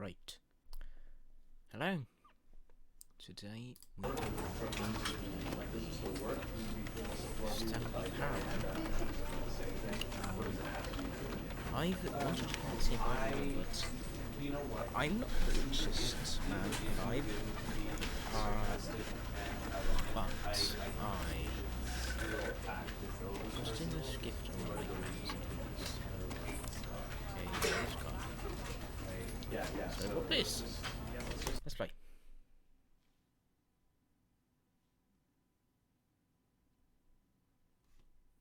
Right. Hello. Today we're going to Stanley Parable. I've wanted to see if I remember, but I'm not purchased vibe. But I just in this gift on my okay, let's go. So what this? Let's play.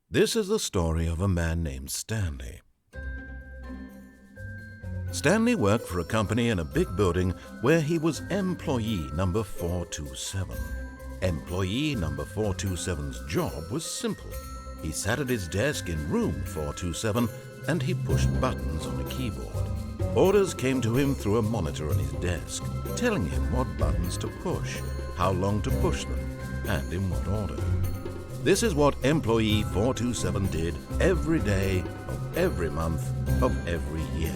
This is the story of a man named Stanley. Stanley worked for a company in a big building where he was employee number 427. Employee number 427's job was simple. He sat at his desk in room 427 and he pushed buttons on a keyboard. Orders came to him through a monitor on his desk, telling him what buttons to push, how long to push them, and in what order. This is what employee 427 did every day of every month of every year.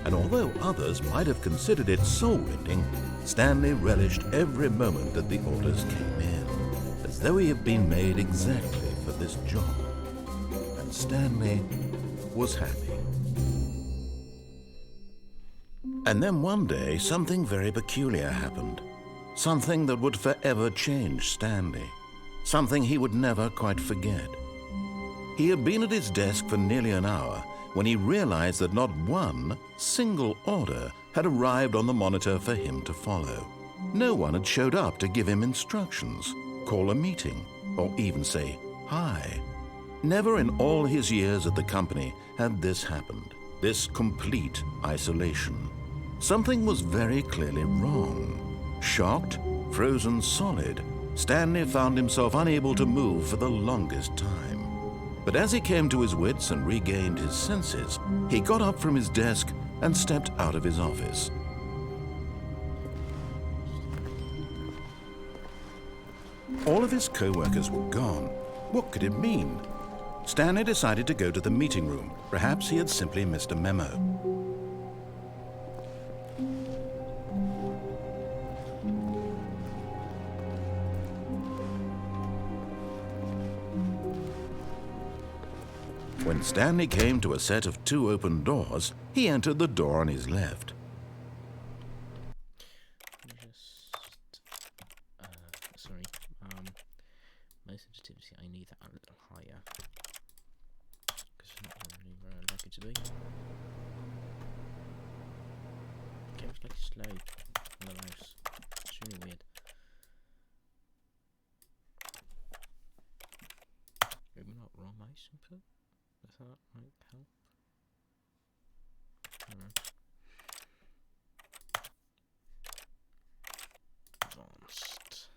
And although others might have considered it soul-rending, Stanley relished every moment that the orders came in, as though he had been made exactly for this job. And Stanley was happy. And then one day, something very peculiar happened. Something that would forever change Stanley. Something he would never quite forget. He had been at his desk for nearly an hour when he realized that not one single order had arrived on the monitor for him to follow. No one had showed up to give him instructions, call a meeting, or even say hi. Never in all his years at the company had this happened, this complete isolation. Something was very clearly wrong. Shocked, frozen solid, Stanley found himself unable to move for the longest time. But as he came to his wits and regained his senses, he got up from his desk and stepped out of his office. All of his co-workers were gone. What could it mean? Stanley decided to go to the meeting room. Perhaps he had simply missed a memo. When Stanley came to a set of 2 open doors, he entered the door on his left. My sensitivity, I need that a little higher. Because it's not really where I'd like it to be. Okay, it's like slow on the mouse. It's really weird. Maybe not raw mouse input? Is that might help? I don't know. Advanced.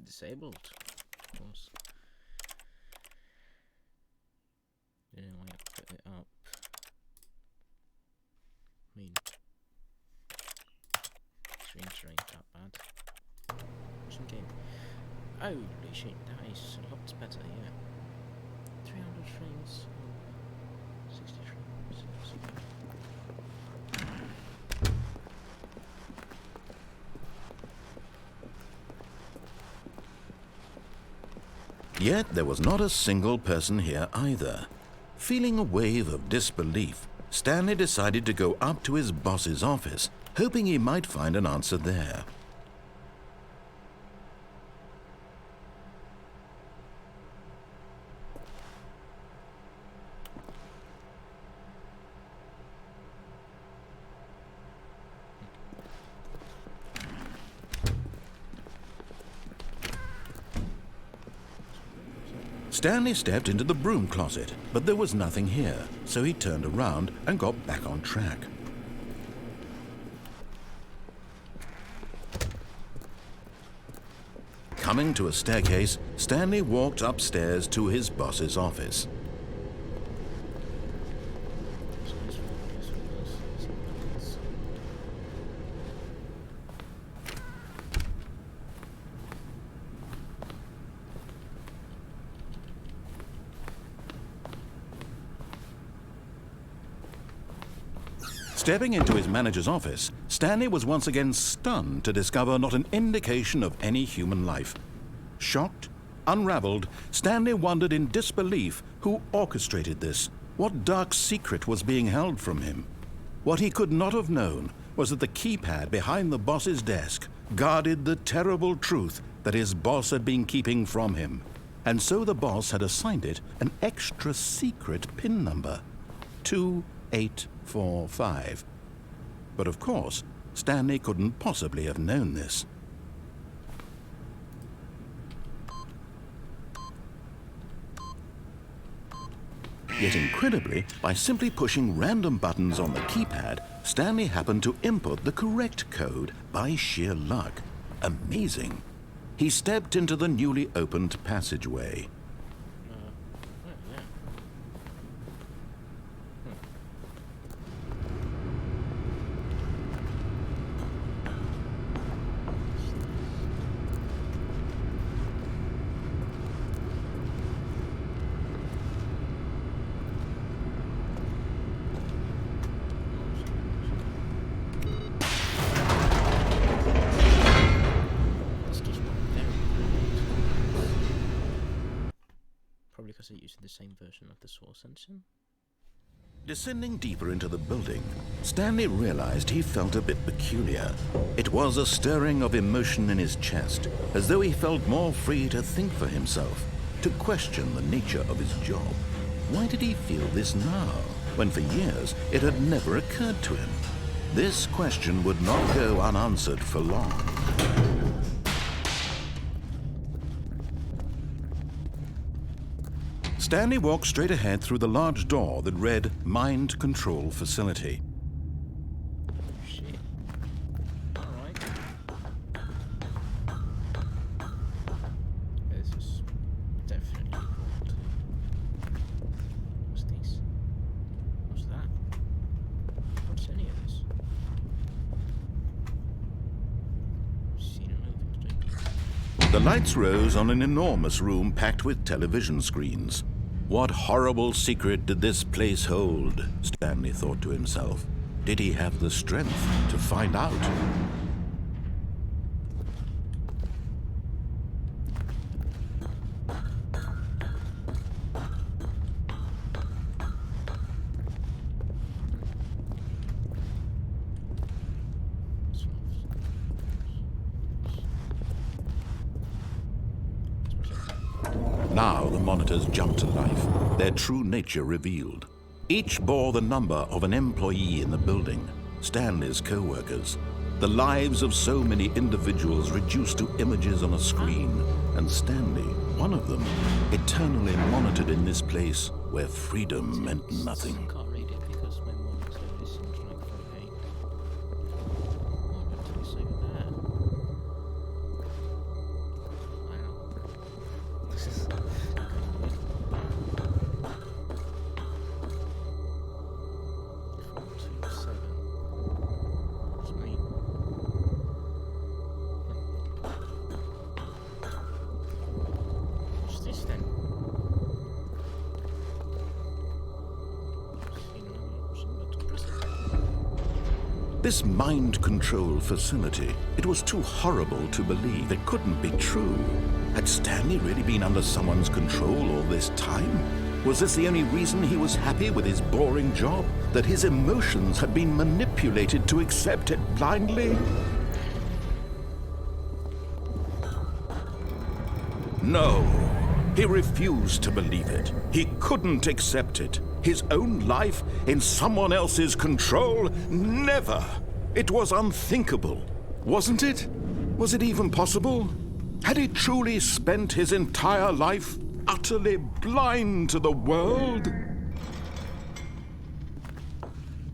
Disabled, of course. Didn't want to put it up. I mean, screen's ain't that bad. Some game. Holy shit, that is a lot better, yeah. 300 frames, 60 frames. Yet there was not a single person here either. Feeling a wave of disbelief, Stanley decided to go up to his boss's office, hoping he might find an answer there. Stanley stepped into the broom closet, but there was nothing here, so he turned around and got back on track. Coming to a staircase, Stanley walked upstairs to his boss's office. Stepping into his manager's office, Stanley was once again stunned to discover not an indication of any human life. Shocked, unraveled, Stanley wondered in disbelief who orchestrated this, what dark secret was being held from him. What he could not have known was that the keypad behind the boss's desk guarded the terrible truth that his boss had been keeping from him. And so the boss had assigned it an extra secret PIN number, 2845. But of course, Stanley couldn't possibly have known this. Yet incredibly, by simply pushing random buttons on the keypad, Stanley happened to input the correct code by sheer luck. Amazing. He stepped into the newly opened passageway. Probably because they're using the same version of the source engine. Descending deeper into the building, Stanley realized he felt a bit peculiar. It was a stirring of emotion in his chest, as though he felt more free to think for himself, to question the nature of his job. Why did he feel this now, when for years it had never occurred to him? This question would not go unanswered for long. Stanley walked straight ahead through the large door that read Mind Control Facility. Shit. Alright. This is definitely gold. What's this? What's that? What's any of this? Seen a moving street. The lights rose on an enormous room packed with television screens. What horrible secret did this place hold? Stanley thought to himself. Did he have the strength to find out? Now the monitors jumped to life, their true nature revealed. Each bore the number of an employee in the building, Stanley's co-workers. The lives of so many individuals reduced to images on a screen, and Stanley, one of them, eternally monitored in this place where freedom meant nothing. Can't read it because my monitor is in like 4K. What did it say there? Wow. This is kind of weird. 427. What's me? What's this then? This mind control facility, it was too horrible to believe. It couldn't be true. Had Stanley really been under someone's control all this time? Was this the only reason he was happy with his boring job? That his emotions had been manipulated to accept it blindly? No, he refused to believe it. He couldn't accept it. His own life in someone else's control? Never! It was unthinkable, wasn't it? Was it even possible? Had he truly spent his entire life utterly blind to the world?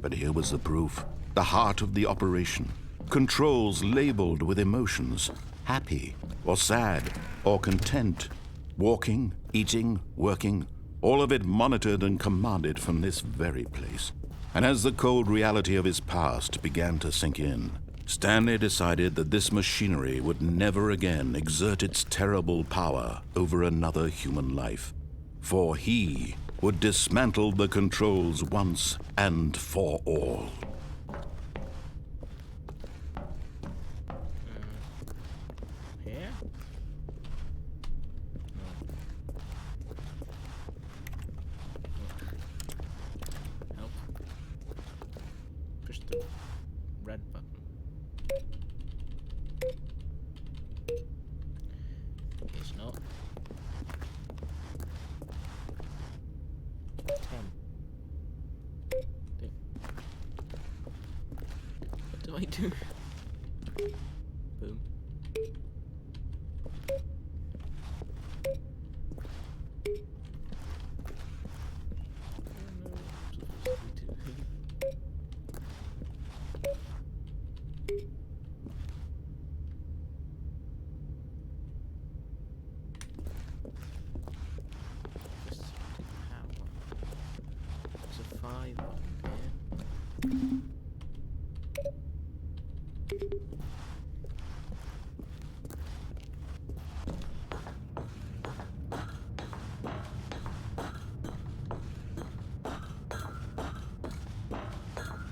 But here was the proof, the heart of the operation. Controls labeled with emotions, happy or sad or content, walking, eating, working, all of it monitored and commanded from this very place. And as the cold reality of his past began to sink in, Stanley decided that this machinery would never again exert its terrible power over another human life. For he would dismantle the controls once and for all. red button. It's not. 10. What do I do? Boom.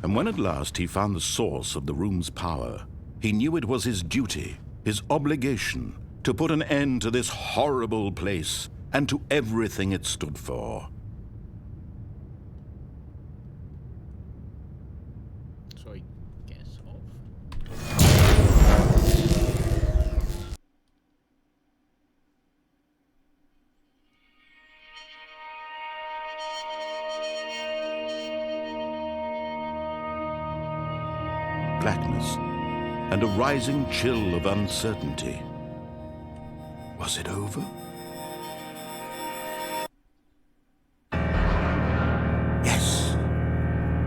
And when at last he found the source of the room's power, he knew it was his duty, his obligation, to put an end to this horrible place and to everything it stood for. So I guess off. Blackness and a rising chill of uncertainty. Was it over? Yes!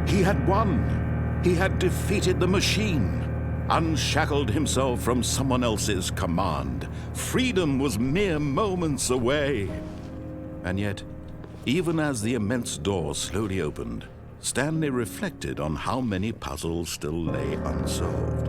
He had won! He had defeated the machine, unshackled himself from someone else's command. Freedom was mere moments away. And yet, even as the immense door slowly opened, Stanley reflected on how many puzzles still lay unsolved.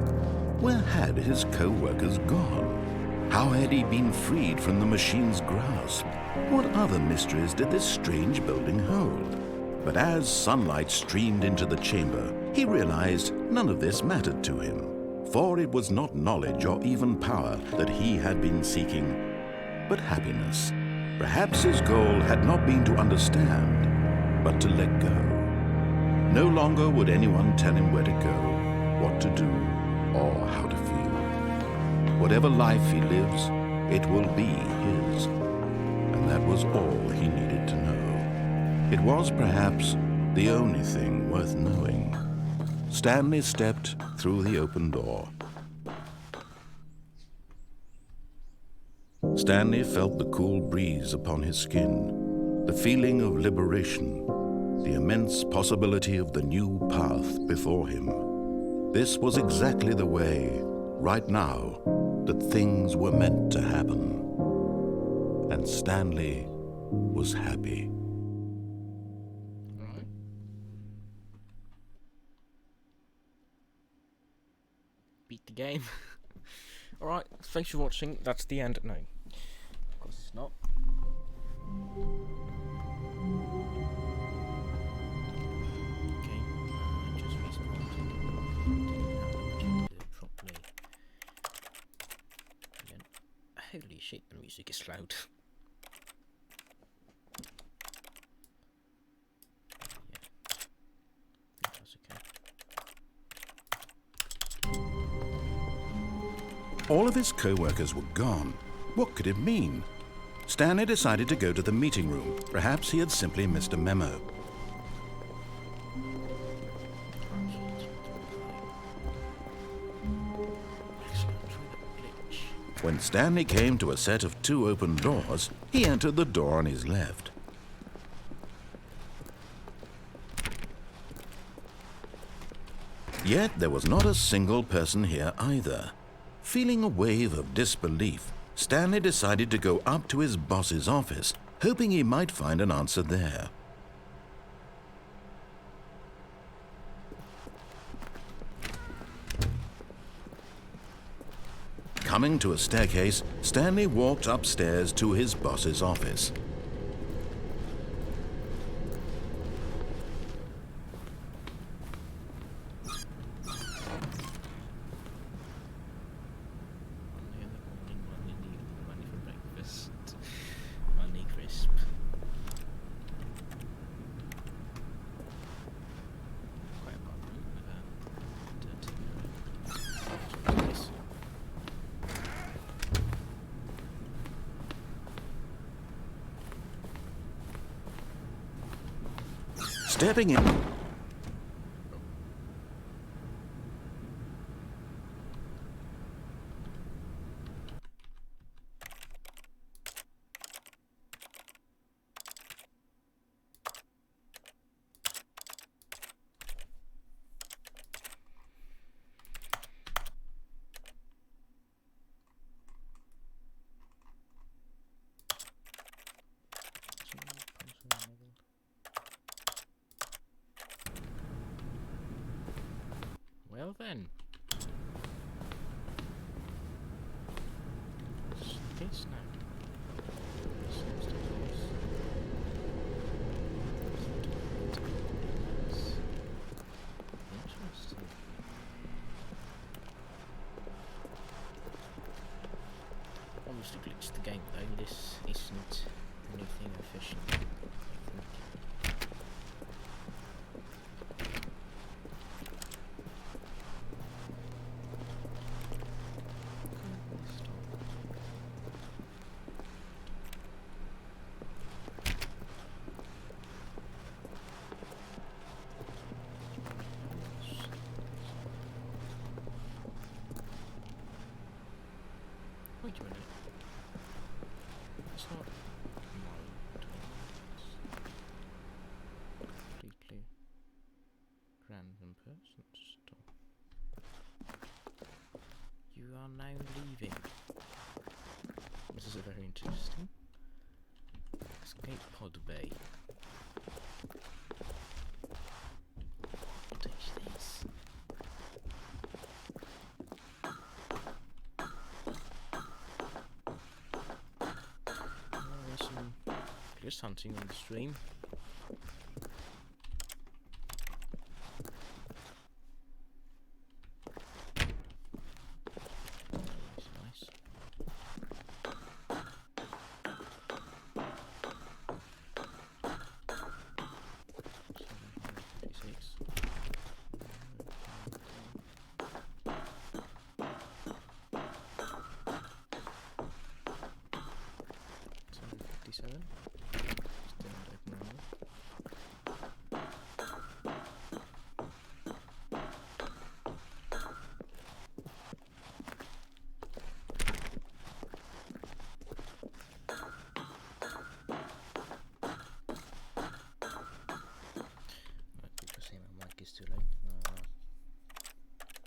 Where had his co-workers gone? How had he been freed from the machine's grasp? What other mysteries did this strange building hold? But as sunlight streamed into the chamber, he realized none of this mattered to him, for it was not knowledge or even power that he had been seeking, but happiness. Perhaps his goal had not been to understand, but to let go. No longer would anyone tell him where to go, what to do, or how to feel. Whatever life he lives, it will be his. And that was all he needed to know. It was perhaps the only thing worth knowing. Stanley stepped through the open door. Stanley felt the cool breeze upon his skin, the feeling of liberation, the immense possibility of the new path before him. This was exactly the way, right now, that things were meant to happen. And Stanley was happy. Alright. Beat the game. Alright, thanks for watching. That's the end. No. Of course it's not. Okay, just respawned. Didn't have the opportunity to do it properly. Again. Holy shit, the music is loud. Yeah. That's okay. All of his co-workers were gone. What could it mean? Stanley decided to go to the meeting room. Perhaps he had simply missed a memo. When Stanley came to a set of 2 open doors, he entered the door on his left. Yet there was not a single person here either. Feeling a wave of disbelief, Stanley decided to go up to his boss's office, hoping he might find an answer there. Coming to a staircase, Stanley walked upstairs to his boss's office. Money for breakfast. Money crisp. Quite apart from that. Stepping in. Well then. This now. Seems to close. Interesting. Obviously glitched the game though. This isn't anything efficient, I think. Wait a minute. It's not mode. It's completely random person stuff. You are now leaving. This is very interesting. Escape pod bay. What is this? Just hunting on the stream. That's nice. $757. Too late.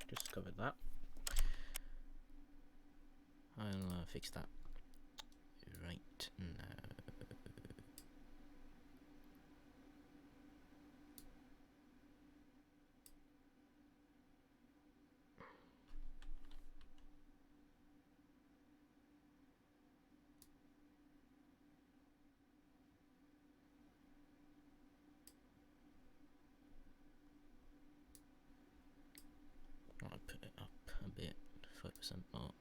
Just covered that. I'll fix that right now. I'll put it up a bit, 5% more.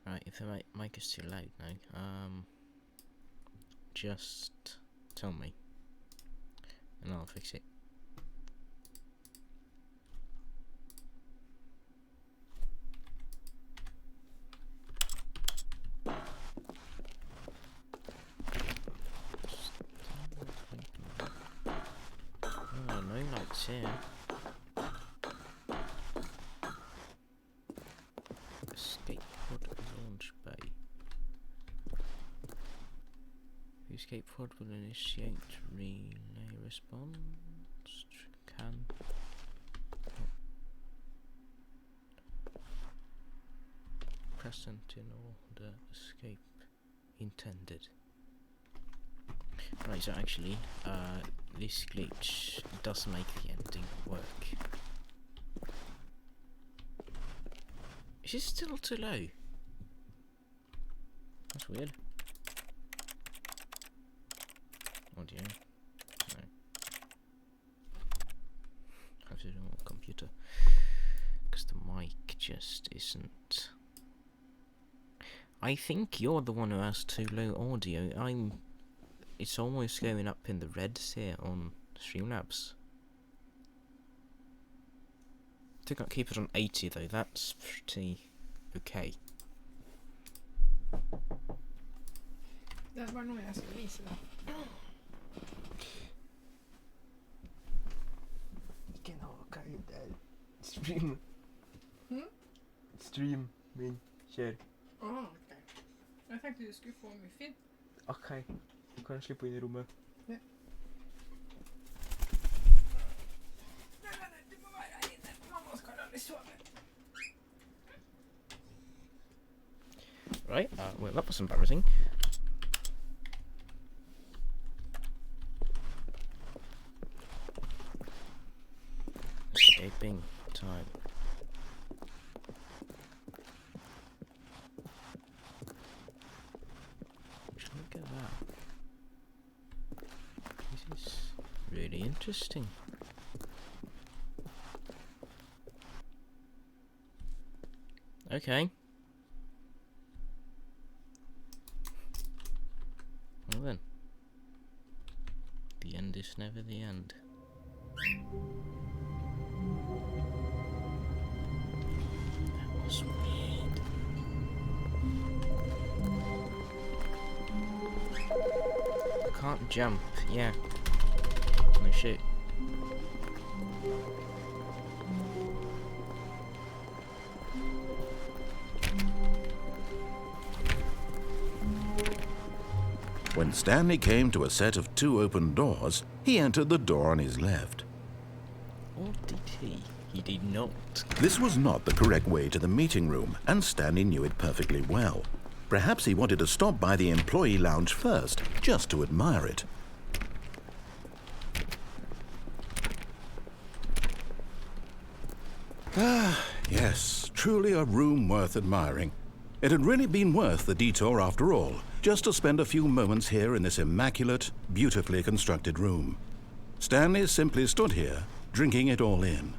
Right, if the mic is too loud now, just tell me, and I'll fix it. Oh, no lights here. Escape pod launch bay. The escape pod will initiate relay response. Can. Present in order. Escape intended. Right, so actually, this glitch does make the ending work. Is it still too low? That's weird. Audio. No. I have to do it on computer. Because the mic just isn't. I think you're the one who has too low audio. It's almost going up in the reds here on Streamlabs. I think I'll keep it on 80 though, that's pretty okay. Det var nog jag skulle visa. Stream. Stream min kär. Okej. Jag tänkte du skulle få muffin. Okej. Du kan släppa in i rummet. Ja. Nej, du får vara här inne. Mamma ska aldrig sova. Right, well that was embarrassing. Escaping time. Just look at that. This is really interesting. Okay. Well then. The end is never the end. That was weird. I can't jump, yeah. No shit. When Stanley came to a set of 2 open doors, he entered the door on his left. Or did he? He did not. This was not the correct way to the meeting room, and Stanley knew it perfectly well. Perhaps he wanted to stop by the employee lounge first, just to admire it. Ah, yes, truly a room worth admiring. It had really been worth the detour after all, just to spend a few moments here in this immaculate, beautifully constructed room. Stanley simply stood here, drinking it all in.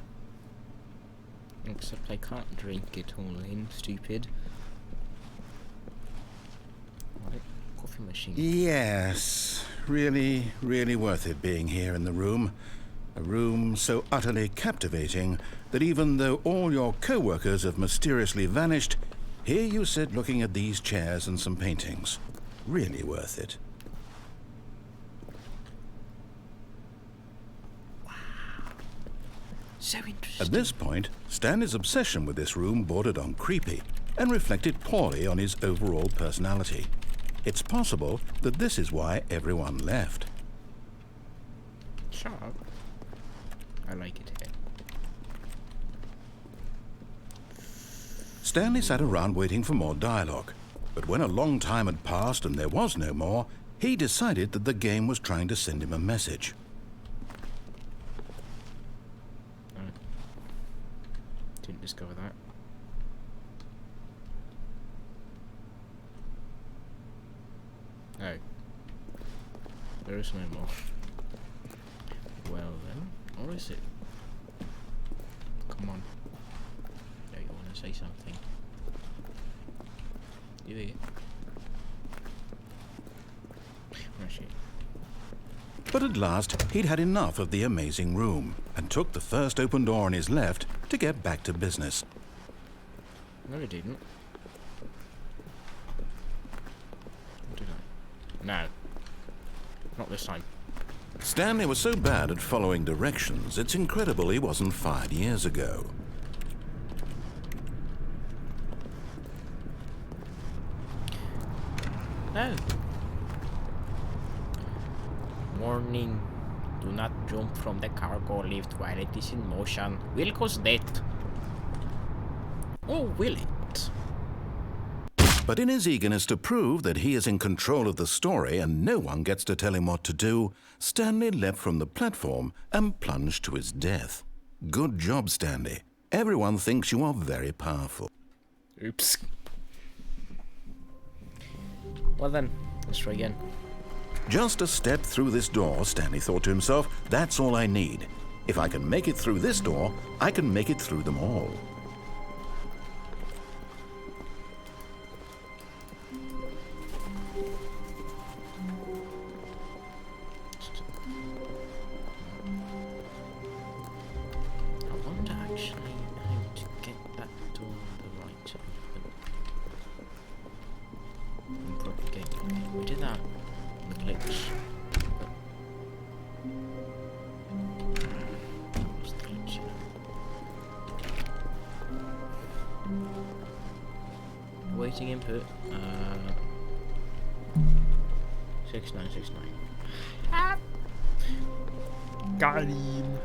Except I can't drink it all in, stupid. Right, coffee machine. Yes, really, really worth it being here in the room. A room so utterly captivating that even though all your co-workers have mysteriously vanished, here you sit looking at these chairs and some paintings. Really worth it. So interesting. At this point, Stanley's obsession with this room bordered on creepy and reflected poorly on his overall personality. It's possible that this is why everyone left. Shut up. I like it here. Stanley sat around waiting for more dialogue, but when a long time had passed and there was no more, he decided that the game was trying to send him a message. Didn't discover that. Oh. There is no more. Well then, or is it? Come on. Yeah, you want to say something. Do it. Oh shit. But at last, he'd had enough of the amazing room and took the first open door on his left to get back to business. No, it didn't. Or did I? No. Not this time. Stanley was so bad at following directions, it's incredible he wasn't fired years ago. Oh. Warning. Do not jump from the cargo lift while it is in motion. Will cause death. Or will it? But in his eagerness to prove that he is in control of the story and no one gets to tell him what to do, Stanley leapt from the platform and plunged to his death. Good job, Stanley. Everyone thinks you are very powerful. Oops. Well then, let's try again. Just a step through this door, Stanley thought to himself, that's all I need. If I can make it through this door, I can make it through them all. I wonder actually how to get that door the right to open. Propagate. Okay, we did that. The glitch. That was the glitch, you know. Awaiting input. 6969. Got him.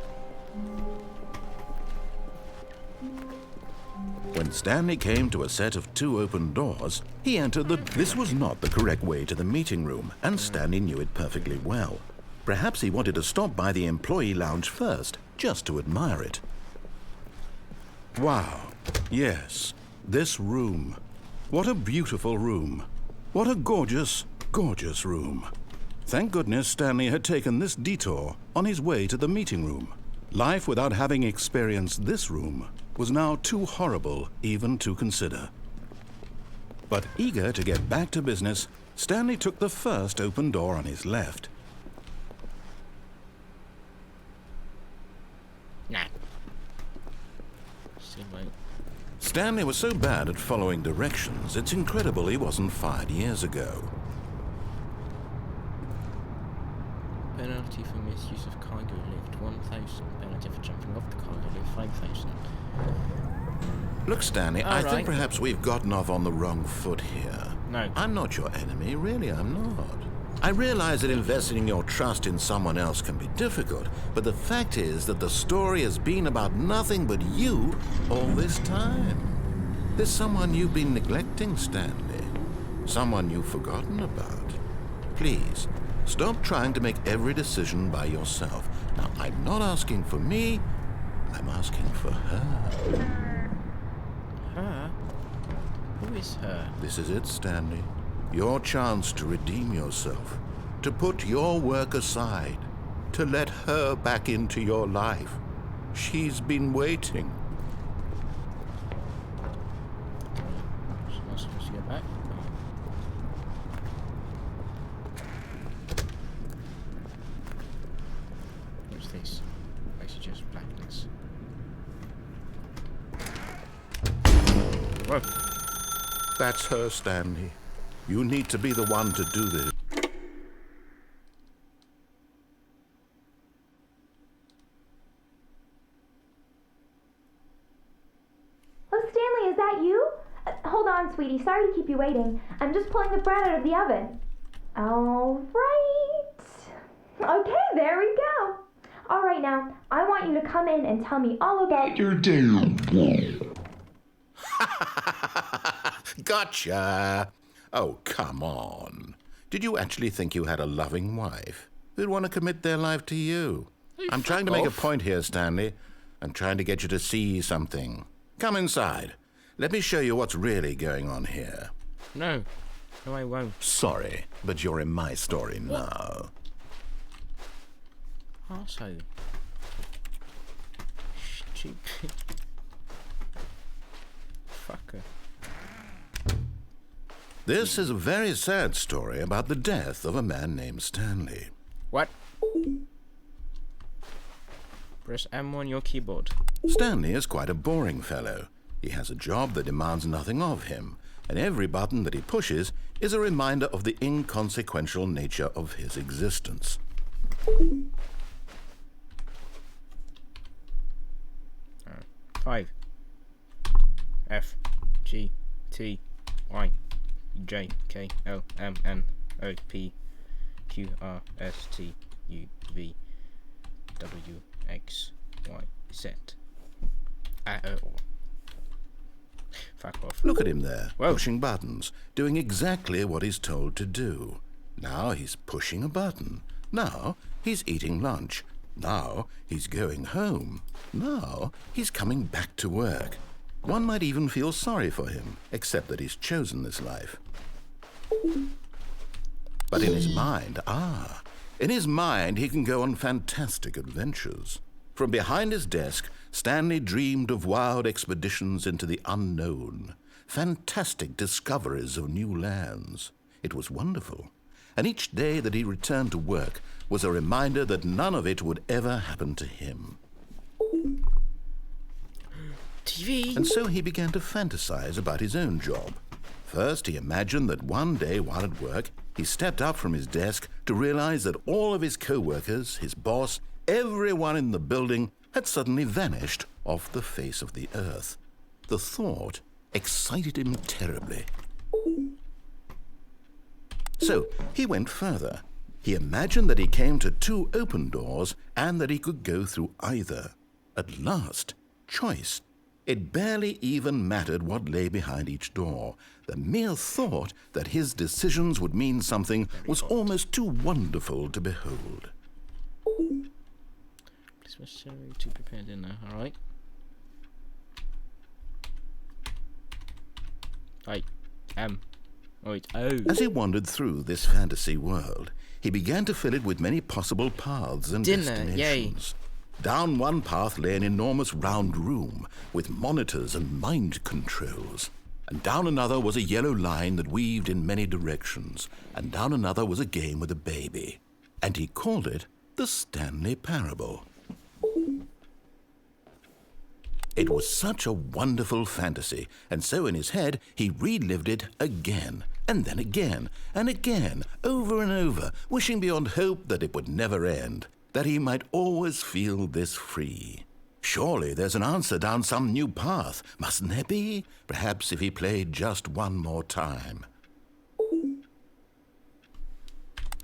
When Stanley came to a set of 2 open doors, he entered This was not the correct way to the meeting room, and Stanley knew it perfectly well. Perhaps he wanted to stop by the employee lounge first, just to admire it. Wow. Yes, this room. What a beautiful room. What a gorgeous, gorgeous room. Thank goodness Stanley had taken this detour on his way to the meeting room. Life without having experienced this room was now too horrible even to consider. But eager to get back to business, Stanley took the first open door on his left. Nah. Still won't. Stanley was so bad at following directions, it's incredible he wasn't fired years ago. Penalty for misuse of cargo lift 1,000. Penalty for jumping off the cargo lift 5,000. Look, Stanley, I All right. think perhaps we've gotten off on the wrong foot here. No. I'm not your enemy, really, I'm not. I realize that investing your trust in someone else can be difficult, but the fact is that the story has been about nothing but you all this time. There's someone you've been neglecting, Stanley. Someone you've forgotten about. Please, stop trying to make every decision by yourself. Now, I'm not asking for me, I'm asking for her. Her? Who is her? This is it, Stanley. Your chance to redeem yourself, to put your work aside, to let her back into your life. She's been waiting. So I'm supposed to go back? What's this? Messages, blackness. Whoa. That's her, Stanley. You need to be the one to do this. Oh, Stanley, is that you? Hold on, sweetie. Sorry to keep you waiting. I'm just pulling the bread out of the oven. All right. Okay, there we go. All right, now, I want you to come in and tell me all about your day. Gotcha! Oh, come on. Did you actually think you had a loving wife who'd want to commit their life to you? I'm trying to make a point here, Stanley. I'm trying to get you to see something. Come inside. Let me show you what's really going on here. No. No, I won't. Sorry, but you're in my story now. Arsehole. Stupid. Fucker. This is a very sad story about the death of a man named Stanley. What? Press M on your keyboard. Stanley is quite a boring fellow. He has a job that demands nothing of him, and every button that he pushes is a reminder of the inconsequential nature of his existence. Five. F. G. T. Y. J. K. L. M. N. O. P. Q. R. S. T. U. V. W. X. Y. Z. Fuck off. Look at him there, Whoa. pushing buttons, doing exactly what he's told to do. Now he's pushing a button. Now he's eating lunch. Now he's going home. Now he's coming back to work. One might even feel sorry for him, except that he's chosen this life. But in his mind, he can go on fantastic adventures. From behind his desk, Stanley dreamed of wild expeditions into the unknown, fantastic discoveries of new lands. It was wonderful, and each day that he returned to work was a reminder that none of it would ever happen to him. TV. And so he began to fantasize about his own job. First, he imagined that one day while at work, he stepped up from his desk to realize that all of his co-workers, his boss, everyone in the building had suddenly vanished off the face of the earth. The thought excited him terribly. So he went further. He imagined that he came to 2 open doors and that he could go through either. At last, choice. It barely even mattered what lay behind each door. The mere thought that his decisions would mean something was almost too wonderful to behold. Please necessary to prepare dinner, alright? As he wandered through this fantasy world, he began to fill it with many possible paths and destinations. Down one path lay an enormous round room with monitors and mind controls. And down another was a yellow line that weaved in many directions. And down another was a game with a baby. And he called it the Stanley Parable. It was such a wonderful fantasy, and so in his head he relived it again, and then again, and again, over and over, wishing beyond hope that it would never end, that he might always feel this free. Surely there's an answer down some new path, mustn't there be? Perhaps if he played just one more time.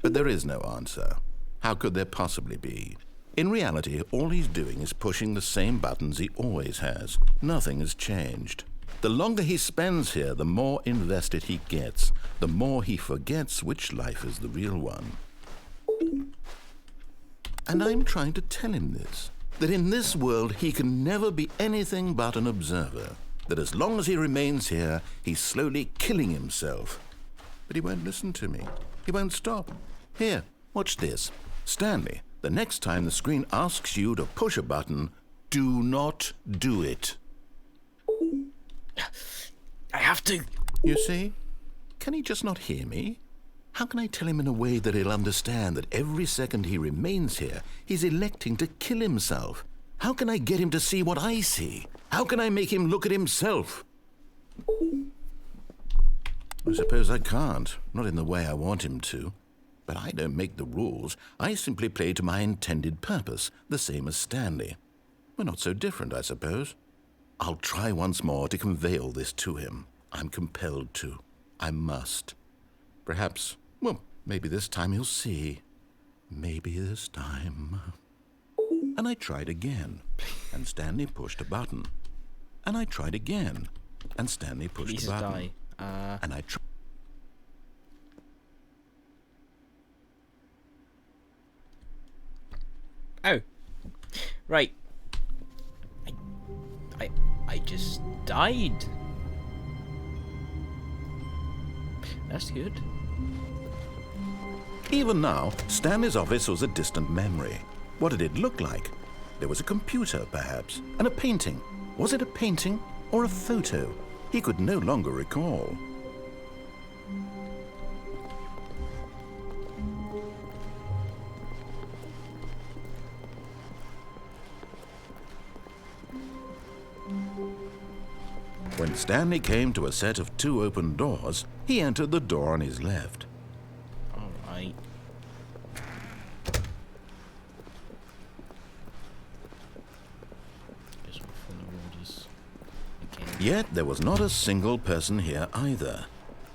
But there is no answer. How could there possibly be? In reality, all he's doing is pushing the same buttons he always has. Nothing has changed. The longer he spends here, the more invested he gets, the more he forgets which life is the real one. And I'm trying to tell him this, that in this world he can never be anything but an observer, that as long as he remains here, he's slowly killing himself. But he won't listen to me. He won't stop. Here, watch this. Stanley, the next time the screen asks you to push a button, do not do it. I have to. You see? Can he just not hear me? How can I tell him in a way that he'll understand that every second he remains here, he's electing to kill himself? How can I get him to see what I see? How can I make him look at himself? I suppose I can't, not in the way I want him to. But I don't make the rules. I simply play to my intended purpose, the same as Stanley. We're not so different, I suppose. I'll try once more to convey all this to him. I'm compelled to. I must. Perhaps, well, maybe this time he'll see. Maybe this time. And I tried again, and Stanley pushed a button. And I tried again, and Stanley pushed Please a button. die. And I tried. Oh. Right. I just died. That's good. Even now, Stanley's office was a distant memory. What did it look like? There was a computer, perhaps, and a painting. Was it a painting or a photo? He could no longer recall. When Stanley came to a set of 2 open doors, he entered the door on his left. Alright. Guess we'll follow orders again. Yet there was not a single person here either.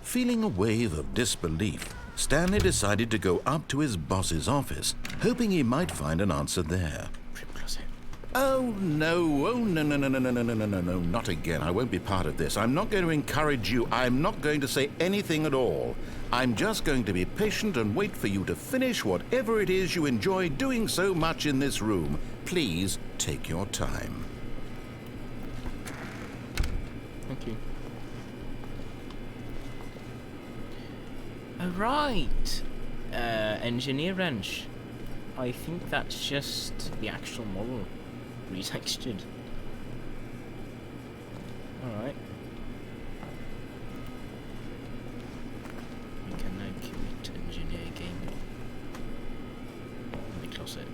Feeling a wave of disbelief, Stanley decided to go up to his boss's office, hoping he might find an answer there. Oh, no, no, not again. I won't be part of this. I'm not going to encourage you. I'm not going to say anything at all. I'm just going to be patient and wait for you to finish whatever it is you enjoy doing so much in this room. Please take your time. Thank you. Alright. Engineer wrench. I think that's just the actual model. Retextured. Alright. We can now commit engineer gaming. Let me close it.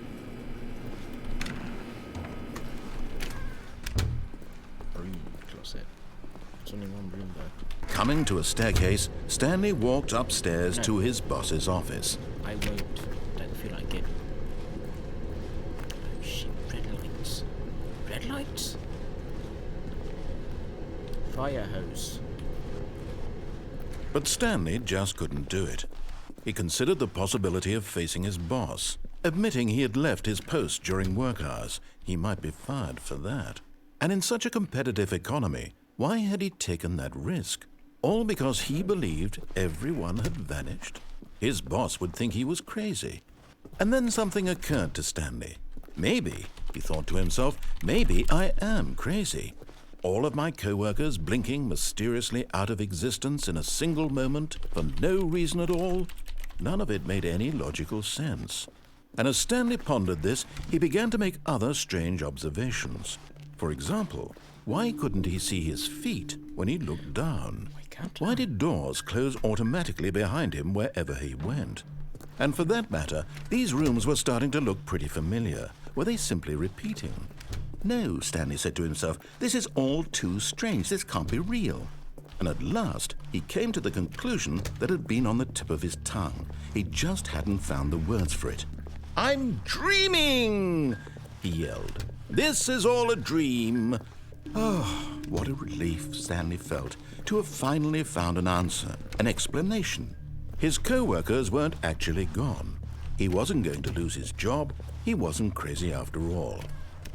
Broom closet. There's only one broom though. Coming to a staircase, Stanley walked upstairs to his boss's office. I won't. Don't feel like it. Oh shit, red lights. Red lights? Fire hose. But Stanley just couldn't do it. He considered the possibility of facing his boss, admitting he had left his post during work hours. He might be fired for that. And in such a competitive economy, why had he taken that risk? All because he believed everyone had vanished? His boss would think he was crazy. And then something occurred to Stanley. Maybe, he thought to himself, maybe I am crazy. All of my co-workers blinking mysteriously out of existence in a single moment for no reason at all? None of it made any logical sense. And as Stanley pondered this, he began to make other strange observations. For example, why couldn't he see his feet when he looked down? Why did doors close automatically behind him wherever he went? And for that matter, these rooms were starting to look pretty familiar. Were they simply repeating? No, Stanley said to himself, this is all too strange. This can't be real. And at last, he came to the conclusion that had been on the tip of his tongue. He just hadn't found the words for it. I'm dreaming, he yelled. This is all a dream. Oh, what a relief Stanley felt to have finally found an answer, an explanation. His co-workers weren't actually gone. He wasn't going to lose his job. He wasn't crazy after all.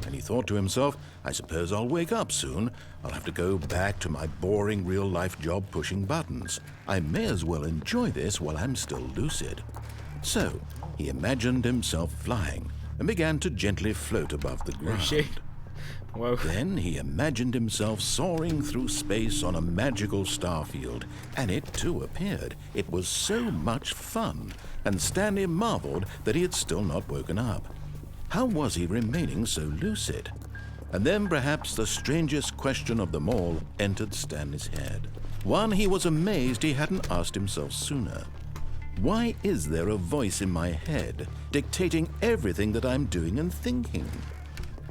And he thought to himself, I suppose I'll wake up soon. I'll have to go back to my boring real-life job pushing buttons. I may as well enjoy this while I'm still lucid. So, he imagined himself flying and began to gently float above the ground. Oh, shit. Whoa. Then he imagined himself soaring through space on a magical starfield, and it too appeared. It was so much fun, and Stanley marveled that he had still not woken up. How was he remaining so lucid? And then perhaps the strangest question of them all entered Stanley's head. One he was amazed he hadn't asked himself sooner. Why is there a voice in my head dictating everything that I'm doing and thinking?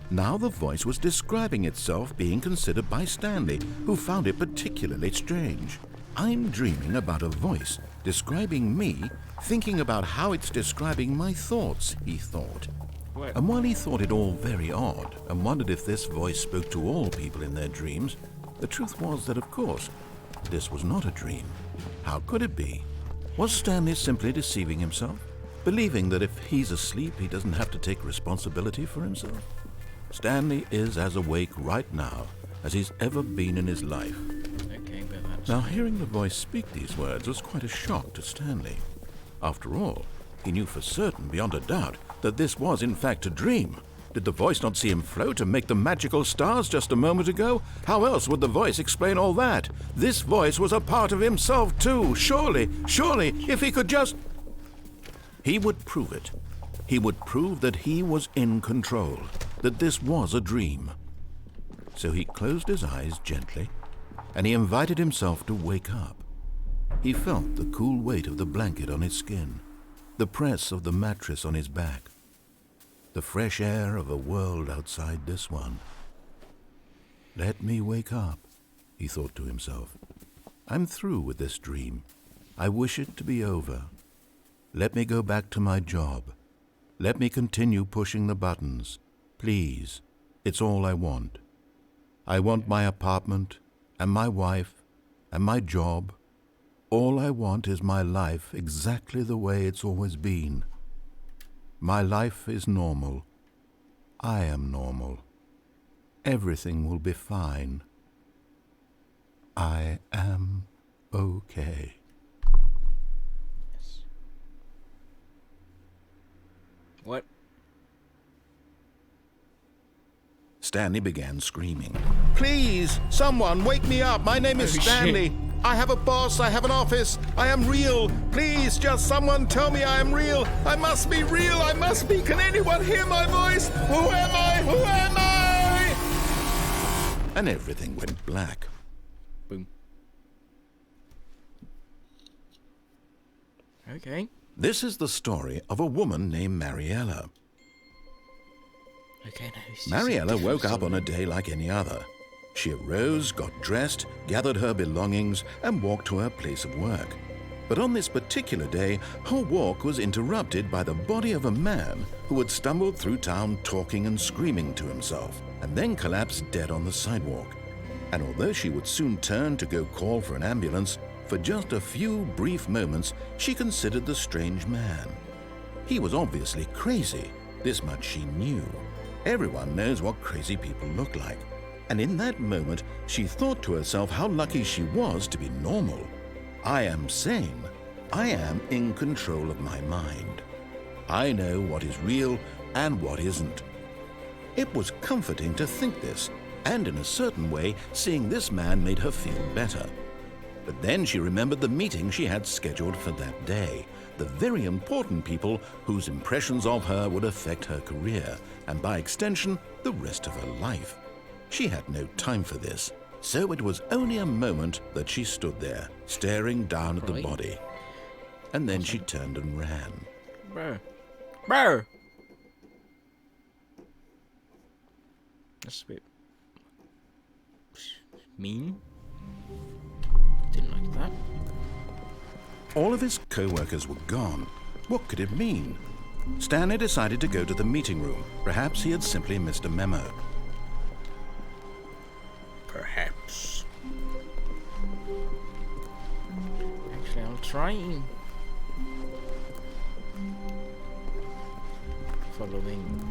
Now the voice was describing itself being considered by Stanley, who found it particularly strange. I'm dreaming about a voice describing me, thinking about how it's describing my thoughts, he thought. What? And while he thought it all very odd and wondered if this voice spoke to all people in their dreams, the truth was that, of course, this was not a dream. How could it be? Was Stanley simply deceiving himself, believing that if he's asleep, he doesn't have to take responsibility for himself? Stanley is as awake right now as he's ever been in his life. Okay, but that's... Now, hearing the voice speak these words was quite a shock to Stanley. After all, he knew for certain, beyond a doubt, that this was in fact a dream. Did the voice not see him float and make the magical stars just a moment ago? How else would the voice explain all that? This voice was a part of himself too. Surely, if he could just... He would prove it. He would prove that he was in control, that this was a dream. So he closed his eyes gently, and he invited himself to wake up. He felt the cool weight of the blanket on his skin, the press of the mattress on his back, the fresh air of a world outside this one. Let me wake up, he thought to himself. I'm through with this dream. I wish it to be over. Let me go back to my job. Let me continue pushing the buttons. Please, it's all I want. I want my apartment, and my wife, and my job. All I want is my life exactly the way it's always been. My life is normal. I am normal. Everything will be fine. I am okay. Yes. What? Stanley began screaming. Please, someone wake me up. My name is Oh, Stanley. shit. I have a boss. I have an office. I am real. Please, just someone tell me I am real. I must be real. I must be. Can anyone hear my voice? Who am I? Who am I? And everything went black. Boom. Okay. This is the story of a woman named Mariella. Okay, no. this is Mariella a woke up on a different day like any other. She arose, got dressed, gathered her belongings, and walked to her place of work. But on this particular day, her walk was interrupted by the body of a man who had stumbled through town talking and screaming to himself, and then collapsed dead on the sidewalk. And although she would soon turn to go call for an ambulance, For just a few brief moments, she considered the strange man. He was obviously crazy. This much she knew. Everyone knows what crazy people look like. And in that moment, she thought to herself how lucky she was to be normal. I am sane. I am in control of my mind. I know what is real and what isn't. It was comforting to think this, and in a certain way, seeing this man made her feel better. But then she remembered the meeting she had scheduled for that day, the very important people whose impressions of her would affect her career, and by extension, the rest of her life. She had no time for this, so it was only a moment that she stood there, staring down at the body. And then she turned and ran. Bro. Bro! That's a bit mean. Didn't like that. All of his co-workers were gone. What could it mean? Stanley decided to go to the meeting room. Perhaps he had simply missed a memo. Perhaps. Actually, I'll try following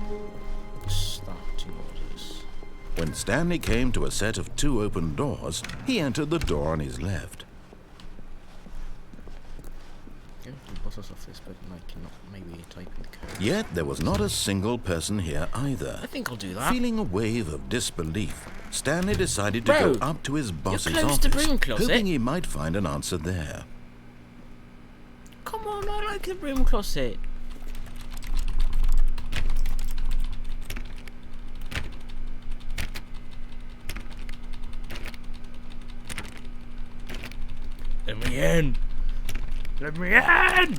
starting orders. When Stanley came to a set of 2 open doors, he entered the door on his left. Go to the boss's office, but I cannot maybe type in the code. Yet there was not a single person here either. I think I'll do that. Feeling a wave of disbelief, Stanley decided to Bro, go up to his boss's close office, to broom closet. hoping he might find an answer there. Come on, I like the broom closet. Let me in! Let me in!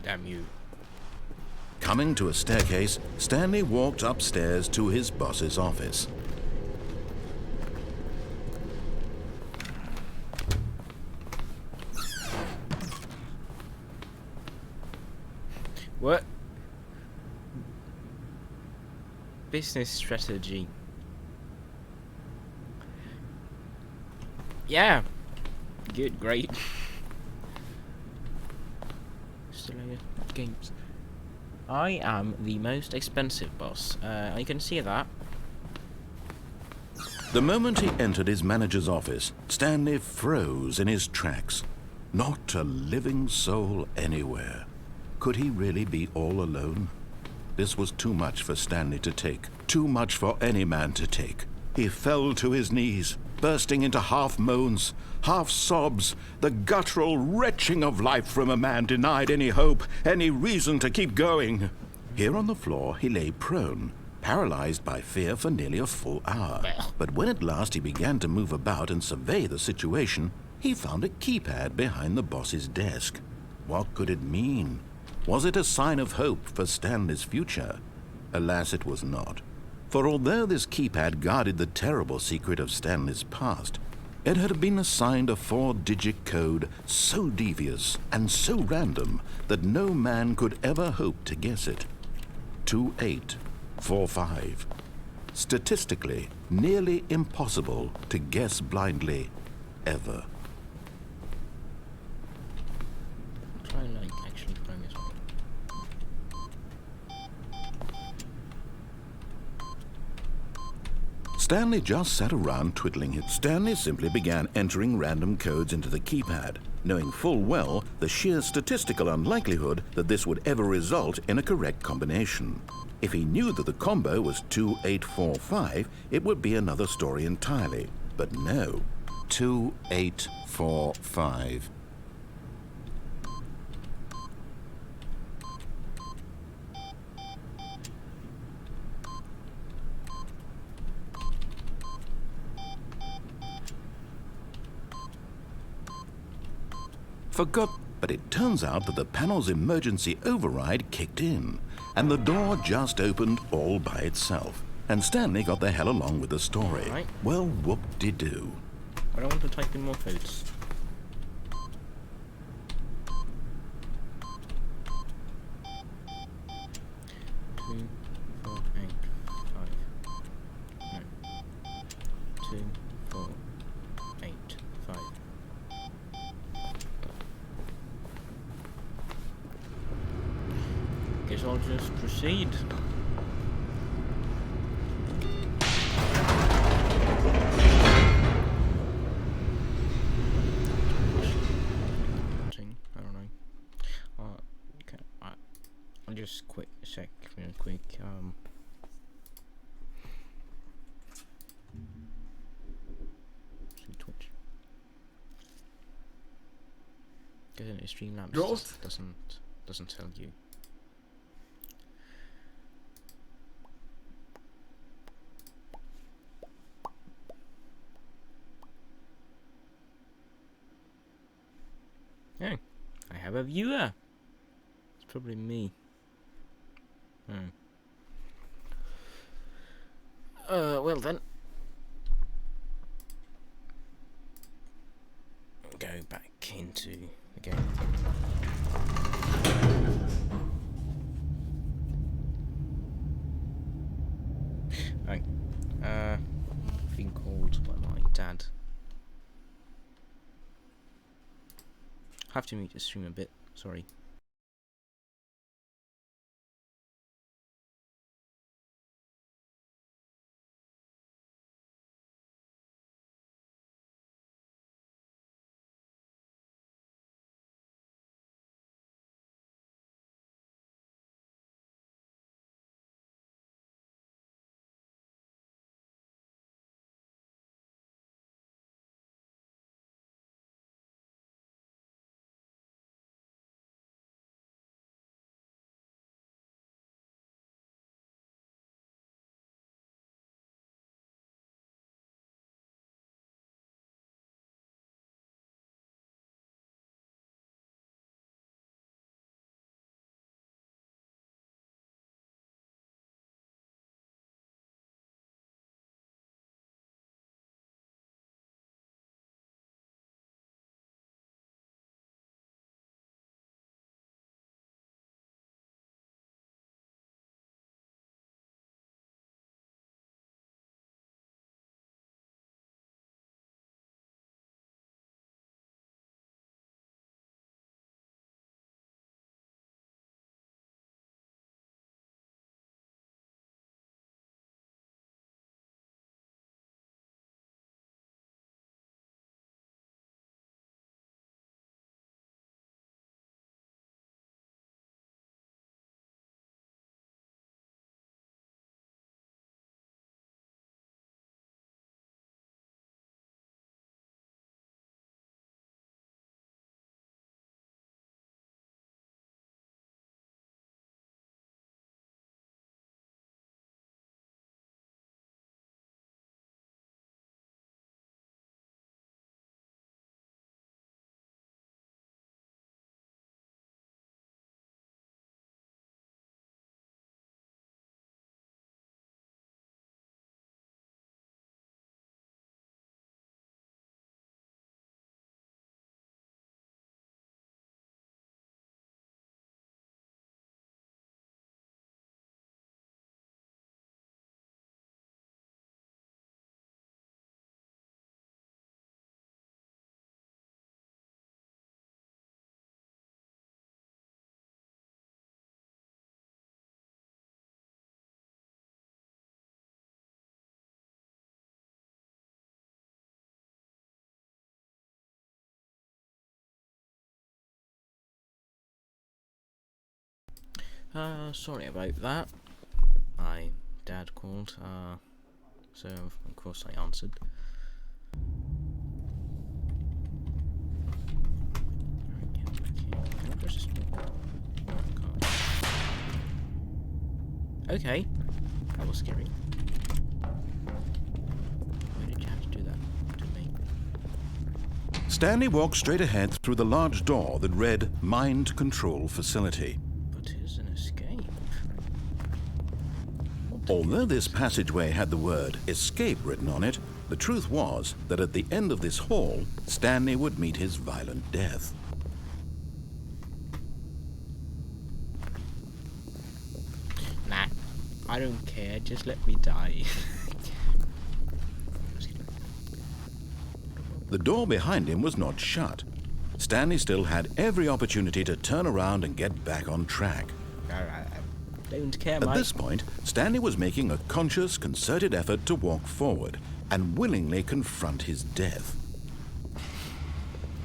Damn you. Coming to a staircase, Stanley walked upstairs to his boss's office. What? Business strategy. Yeah. Good, great. Still games. I am the most expensive boss. I can see that. The moment he entered his manager's office, Stanley froze in his tracks. Not a living soul anywhere. Could he really be all alone? This was too much for Stanley to take. Too much for any man to take. He fell to his knees, bursting into half moans, half sobs, the guttural retching of life from a man denied any hope, any reason to keep going. Here on the floor, he lay prone, paralyzed by fear for nearly a full hour. But when at last he began to move about and survey the situation, he found a keypad behind the boss's desk. What could it mean? Was it a sign of hope for Stanley's future? Alas, it was not. For although this keypad guarded the terrible secret of Stanley's past, it had been assigned a 4-digit code so devious and so random that no man could ever hope to guess it. 2845. Statistically, nearly impossible to guess blindly, ever. Try like actually find this one. Stanley just sat around twiddling it. Stanley simply began entering random codes into the keypad, knowing full well the sheer statistical unlikelihood that this would ever result in a correct combination. If he knew that the combo was 2845, it would be another story entirely. But no, 2845. Forgot, but it turns out that the panel's emergency override kicked in, and the door just opened all by itself. And Stanley got the hell along with the story. Right. Well, whoop-de-doo. I don't want to type in more codes. Two, 4, 8, 5. No. 2, I'll just proceed. I don't know. Okay. I'll just check real quick. Twitch. Because in Streamlabs Growth? doesn't tell you. Oh, I have a viewer. It's probably me. Well then. Go back into the game. Right. Being called by my dad. Have to mute the stream a bit, sorry. Sorry about that. My dad called, so of course I answered. Alright, get back here. Can I press this button? No, I can't. Okay, that was scary. Why did you have to do that to me? Stanley walked straight ahead through the large door that read Mind Control Facility. But here's an escape. Although this passageway had the word escape written on it, the truth was that at the end of this hall, Stanley would meet his violent death. Nah, I don't care, just let me die. The door behind him was not shut. Stanley still had every opportunity to turn around and get back on track. Don't care, At mate. this point, Stanley was making a conscious, concerted effort to walk forward and willingly confront his death.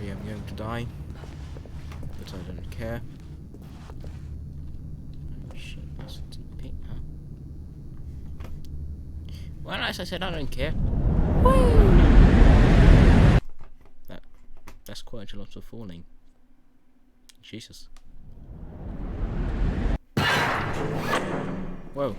I am going to die, but I don't care. Oh shit, that's a deep pit, huh? Well, as I said, I don't care. That's quite a lot of falling. Jesus. Whoa.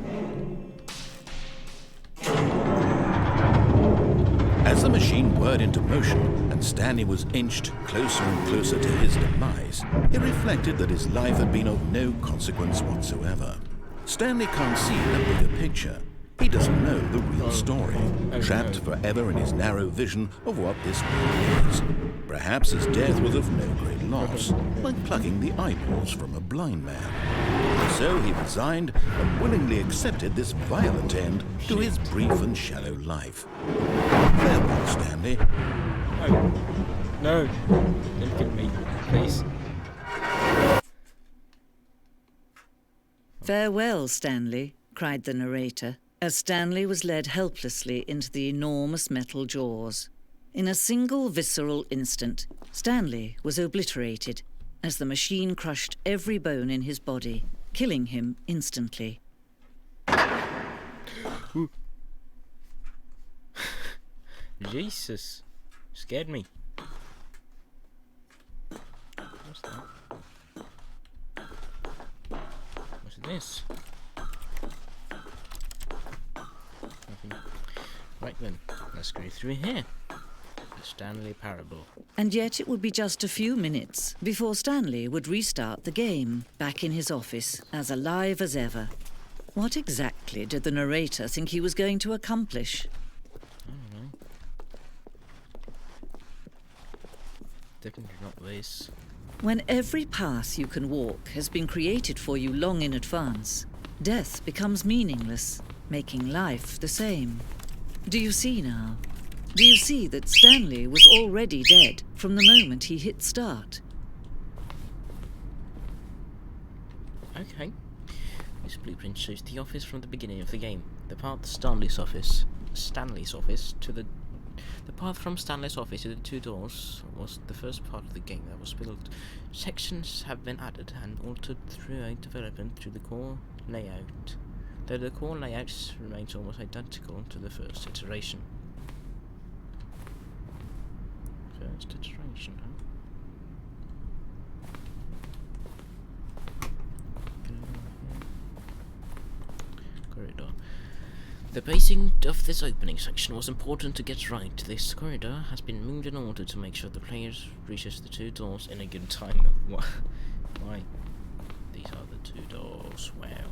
As the machine whirred into motion and Stanley was inched closer and closer to his demise, he reflected that his life had been of no consequence whatsoever. Stanley can't see the bigger picture. He doesn't know the real story, trapped forever in his narrow vision of what this world is. Perhaps his death was of no great loss, like plucking the eyeballs from a blind man. So he resigned and willingly accepted this violent end to his brief and shallow life. Farewell, Stanley. No. Don't kill me, please. "Farewell, Stanley," cried the narrator, as Stanley was led helplessly into the enormous metal jaws. In a single visceral instant, Stanley was obliterated as the machine crushed every bone in his body, killing him instantly. Jesus. Scared me. What's that? What's this? Nothing. Right then, let's go through here. The Stanley Parable. And yet it would be just a few minutes before Stanley would restart the game, back in his office, as alive as ever. What exactly did the narrator think he was going to accomplish? I don't know. Definitely not this. When every path you can walk has been created for you long in advance, death becomes meaningless, making life the same. Do you see now? Do you see that Stanley was already dead from the moment he hit start? Okay. This blueprint shows the office from the beginning of the game. The path Stanley's office to the path from Stanley's office to the two doors was the first part of the game that was built. Sections have been added and altered throughout development to the core layout, though the core layout remains almost identical to the first iteration. First iteration, huh? Corridor. The pacing of this opening section was important to get right. This corridor has been moved in order to make sure the player reaches the two doors in a good time. Why? These are the two doors. Wow.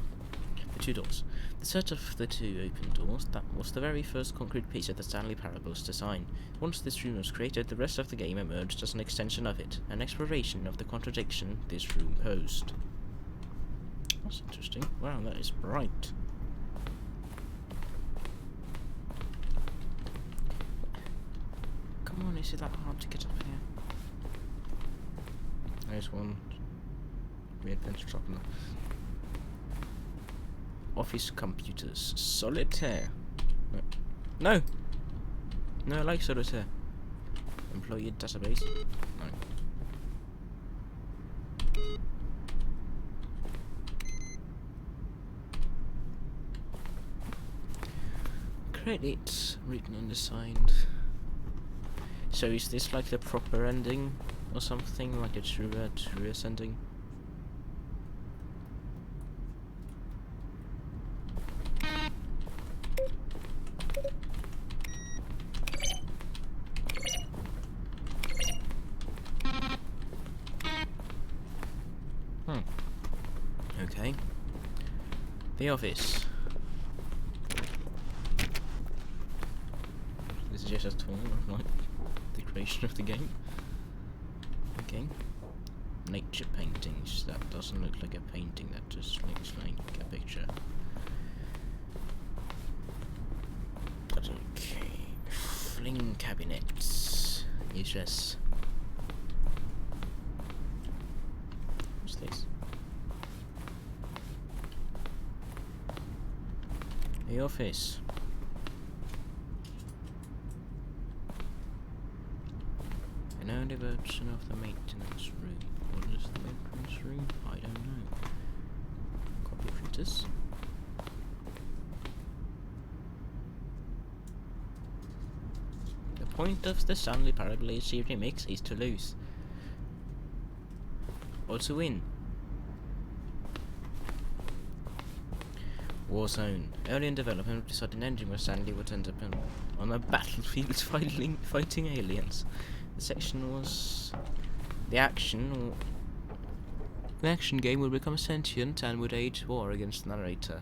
The two doors. The set of the two open doors, that was the very first concrete piece of the Stanley Parable's design. Once this room was created, the rest of the game emerged as an extension of it, an exploration of the contradiction this room posed. That's interesting. Wow, that is bright. Come on, is it that hard to get up here? There's one weird pencil drop in there. Office computers. Solitaire. No! No, I like Solitaire. Employee database. No. Credits written on the side. So is this like the proper ending or something, like a truest ending? Okay. The office. This is just a tool of like the creation of the game. Okay. Nature paintings. That doesn't look like a painting, that just looks like a picture. But okay. Fling cabinets. Useless. What's this? the office. An early version of the maintenance room. What is the maintenance room? I don't know. Copy printers. The point of the Stanley Parable remix is to lose. Or to win. Warzone. Early in development, we decided an engine where Stanley would end up on a battlefield fighting aliens. The section was the action game would become sentient and would age war against the narrator.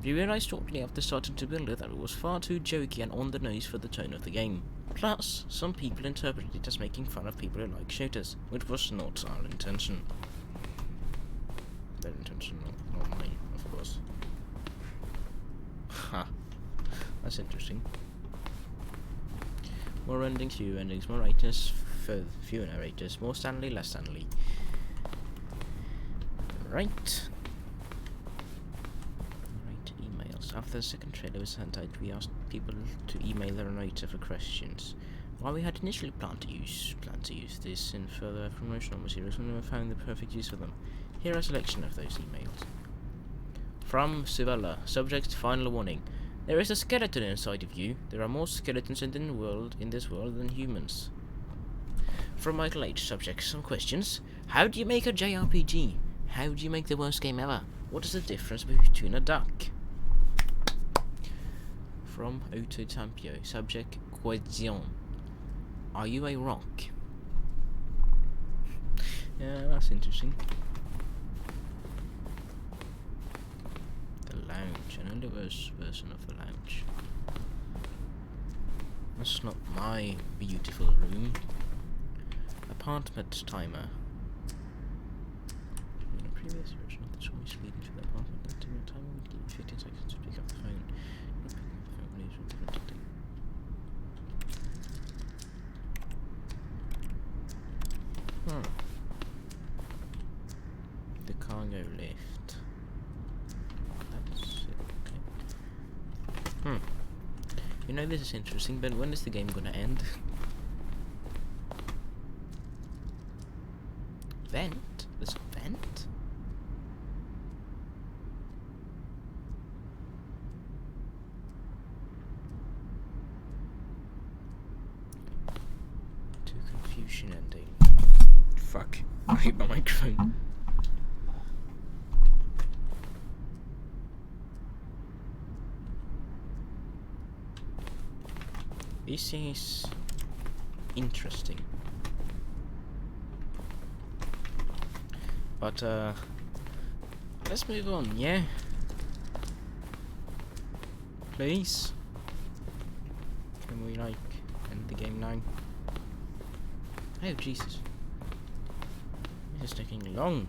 We realised shortly after starting to build it that it was far too jokey and on the nose for the tone of the game. Plus, some people interpreted it as making fun of people who like shooters, which was not our intention. Their intention, not mine, of course. Ha, that's interesting. More endings, fewer endings, more writers, fewer narrators, more Stanley, less Stanley. Right. Emails. After the second trailer was sent out, we asked people to email their narrator for questions. While we had initially planned to use this in further promotional materials, we never found the perfect use for them. Here are a selection of those emails. From Sivella, subject: final warning. There is a skeleton inside of you. There are more skeletons in this world than humans. From Michael H, subject: some questions. How do you make a JRPG? How do you make the worst game ever? What is the difference between a duck? From Otto Tampio, subject: question. Are you a rock? Yeah, that's interesting. The lounge, an early version of the lounge. That's not my beautiful room. Apartment timer. In a previous version of the choice leading to the apartment, the timer would give 15 seconds to pick up the phone. Not picking up the phone leaves with different thing. The cargo lift. That's it, okay. You know, this is interesting, but when is the game gonna end? Vent? There's a vent? To confusion ending. Fuck. I hate my microphone. This is interesting. But let's move on, yeah? Please? Can we like end the game now? Oh Jesus. This is taking long.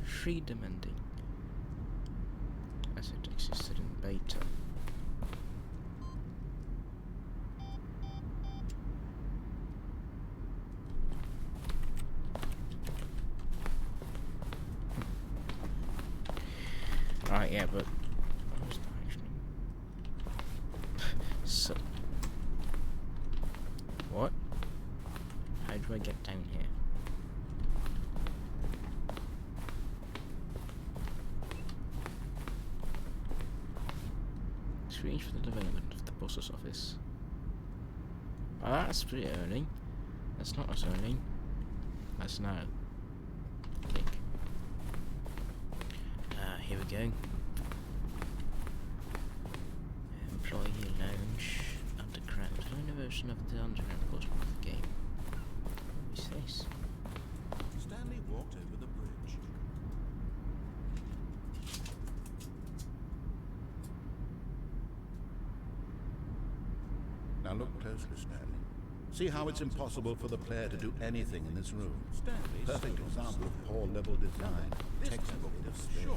Freedom ending as it existed in beta. Right, yeah, but what was that actually? So, what? How do I get down here? Screen for the development of the boss's office. Oh, that's pretty early. That's not as early. That's now. Click. Here we go. Employee lounge. Underground. Another version of the underground portion of the game. What is this? Stanley walked over the bridge. Now look closely, Stanley. See how it's impossible for the player to do anything in this room. Perfect example of poor level design. Textbook despair.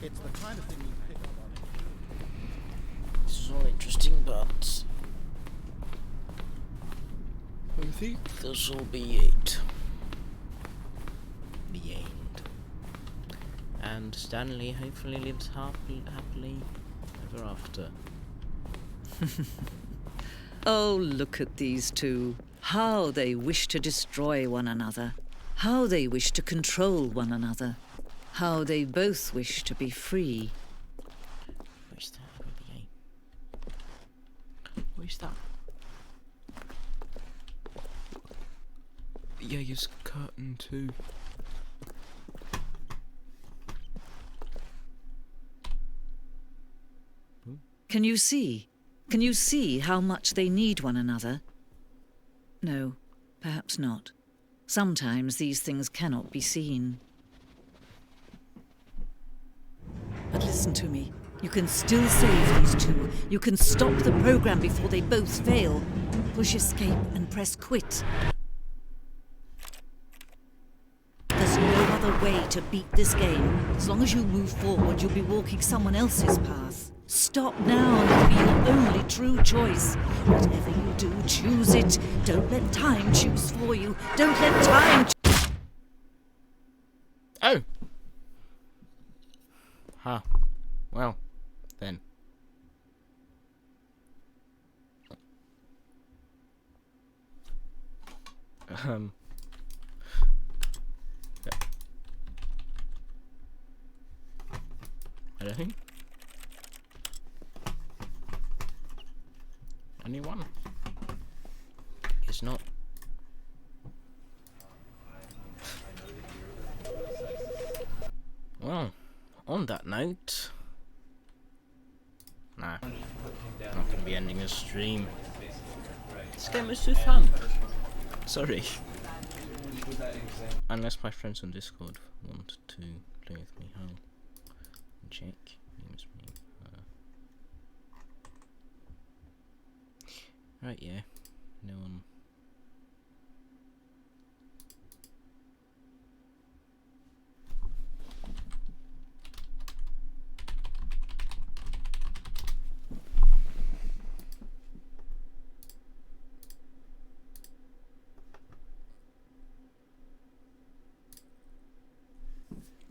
It's the kind of thing you pick up on it. This is all interesting, but I think this will be it. The end. And Stanley hopefully lives happily ever after. Oh, look at these two. How they wish to destroy one another. How they wish to control one another. How they both wish to be free. Where's that over the game? Where's that? Yeah, it's curtain too. Can you see? Can you see how much they need one another? No, perhaps not. Sometimes these things cannot be seen. But listen to me. You can still save these two. You can stop the program before they both fail. Push escape and press quit. There's no other way to beat this game. As long as you move forward, you'll be walking someone else's path. Stop now and it'll be your only true choice. Whatever you do, choose it. Don't let time choose for you. Don't let time Oh! Huh. Well, then. Yeah. Anything? Anyone? It's not. Well, on that note, nah, not gonna be ending a stream. This game is too fun. Sorry. Unless my friends on Discord want to play with me. I'll check. Name's me. Right, yeah. No one.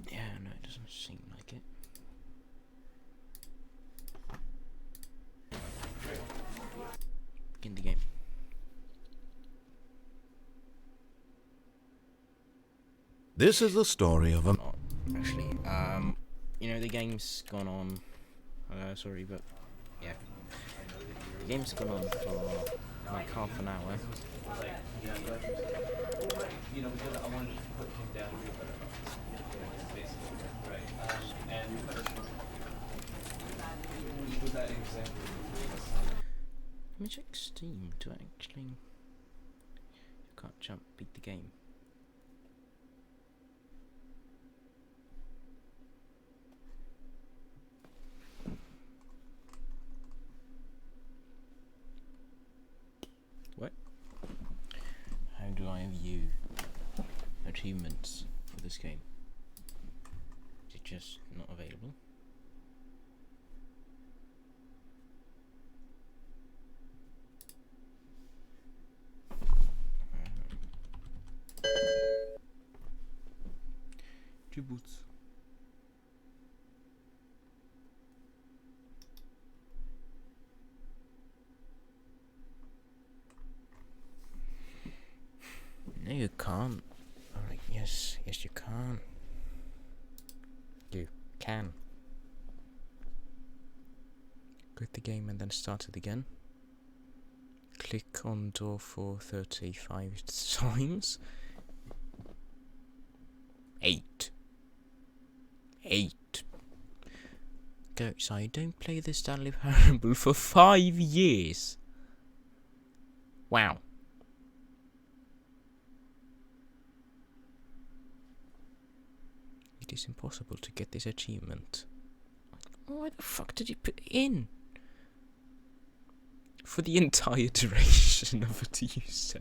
Yeah, no, it doesn't seem like it. In the game. This is the story of a... Oh, actually, you know, the game's gone on, sorry, but, yeah. The game's gone on for, like, half an hour. Let me check Steam to actually... You can't jump, beat the game. What? How do I view achievements for this game? Is it just not available? Two boots. No, you can't. Alright, yes, you can. You can. Quit the game and then start it again. Click on door for 35 times. 8. Goats, I don't play the Stanley Parable for 5 years. Wow. It is impossible to get this achievement. Why the fuck did you put it in? for the entire duration of a Tuesday.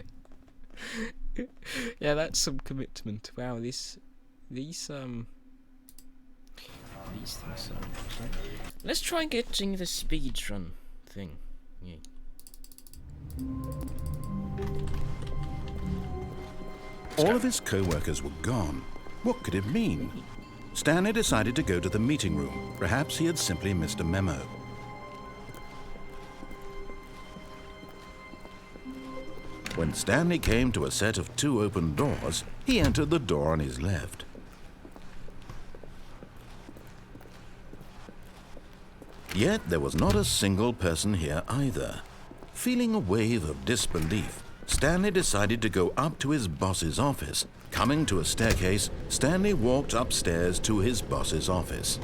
Yeah, that's some commitment. Wow, these things are. Let's try getting the speedrun thing. Yeah. All of his co-workers were gone. What could it mean? Stanley decided to go to the meeting room. Perhaps he had simply missed a memo. When Stanley came to a set of 2 open doors, he entered the door on his left. Yet there was not a single person here either. Feeling a wave of disbelief, Stanley decided to go up to his boss's office. Coming to a staircase, Stanley walked upstairs to his boss's office.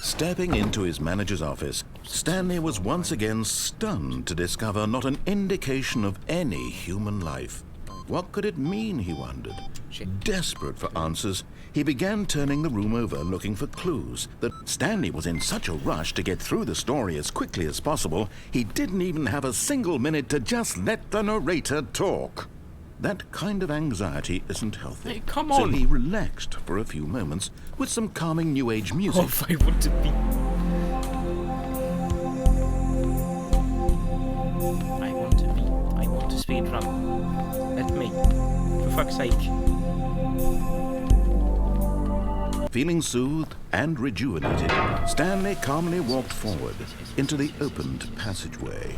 Stepping into his manager's office, Stanley was once again stunned to discover not an indication of any human life. What could it mean, he wondered. Desperate for answers, he began turning the room over looking for clues. That Stanley was in such a rush to get through the story as quickly as possible, he didn't even have a single minute to just let the narrator talk. That kind of anxiety isn't healthy. Hey, come on. So he relaxed for a few moments with some calming New Age music. Oh, if I want to be... I want to speedrun. Let me. For fuck's sake. Feeling soothed and rejuvenated, Stanley calmly walked forward into the opened passageway.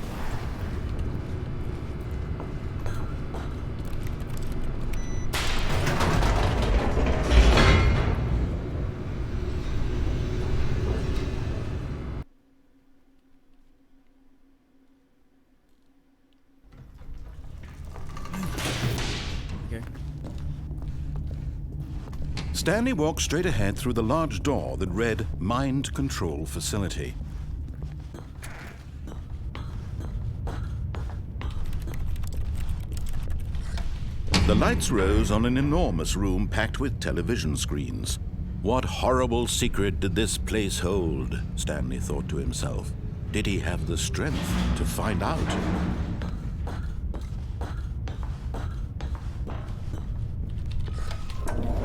Stanley walked straight ahead through the large door that read Mind Control Facility. The lights rose on an enormous room packed with television screens. What horrible secret did this place hold? Stanley thought to himself. Did he have the strength to find out?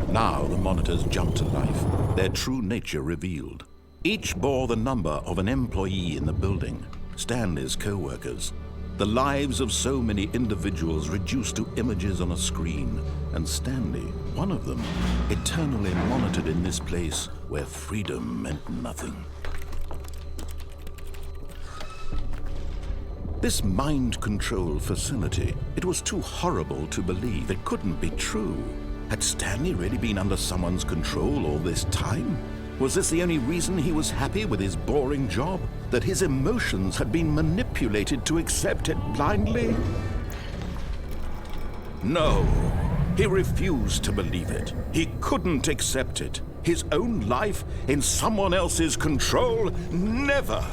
Now the monitors jumped to life, their true nature revealed. Each bore the number of an employee in the building, Stanley's co-workers. The lives of so many individuals reduced to images on a screen, and Stanley, one of them, eternally monitored in this place where freedom meant nothing. This mind control facility, it was too horrible to believe. It couldn't be true. Had Stanley really been under someone's control all this time? Was this the only reason he was happy with his boring job? That his emotions had been manipulated to accept it blindly? No, he refused to believe it. He couldn't accept it. His own life in someone else's control? Never!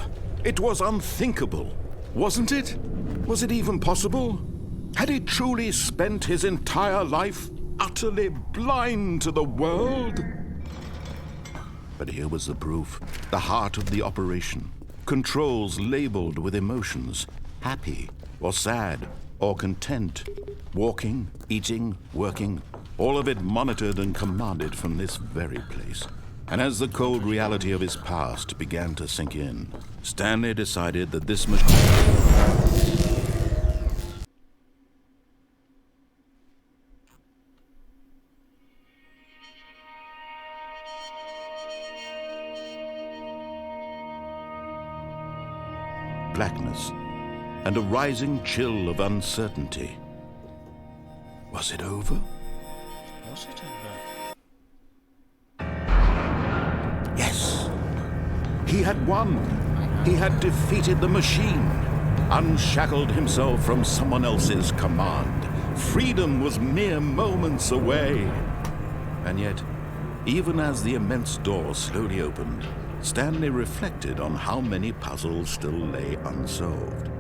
It was unthinkable, wasn't it? Was it even possible? Had he truly spent his entire life utterly blind to the world? But here was the proof, the heart of the operation. Controls labeled with emotions, happy or sad or content. Walking, eating, working, all of it monitored and commanded from this very place. And as the cold reality of his past began to sink in, Stanley decided that this machine... blackness, and a rising chill of uncertainty. Was it over? Was it over? Yes. He had won. He had defeated the machine, unshackled himself from someone else's command. Freedom was mere moments away. And yet, even as the immense door slowly opened, Stanley reflected on how many puzzles still lay unsolved.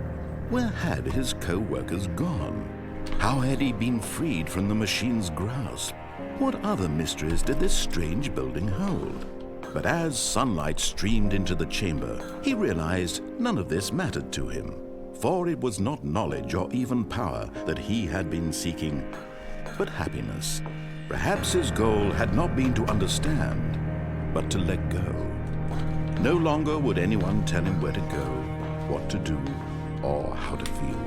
Where had his co-workers gone? How had he been freed from the machine's grasp? What other mysteries did this strange building hold? But as sunlight streamed into the chamber, he realized none of this mattered to him, for it was not knowledge or even power that he had been seeking, but happiness. Perhaps his goal had not been to understand, but to let go. No longer would anyone tell him where to go, what to do, or how to feel.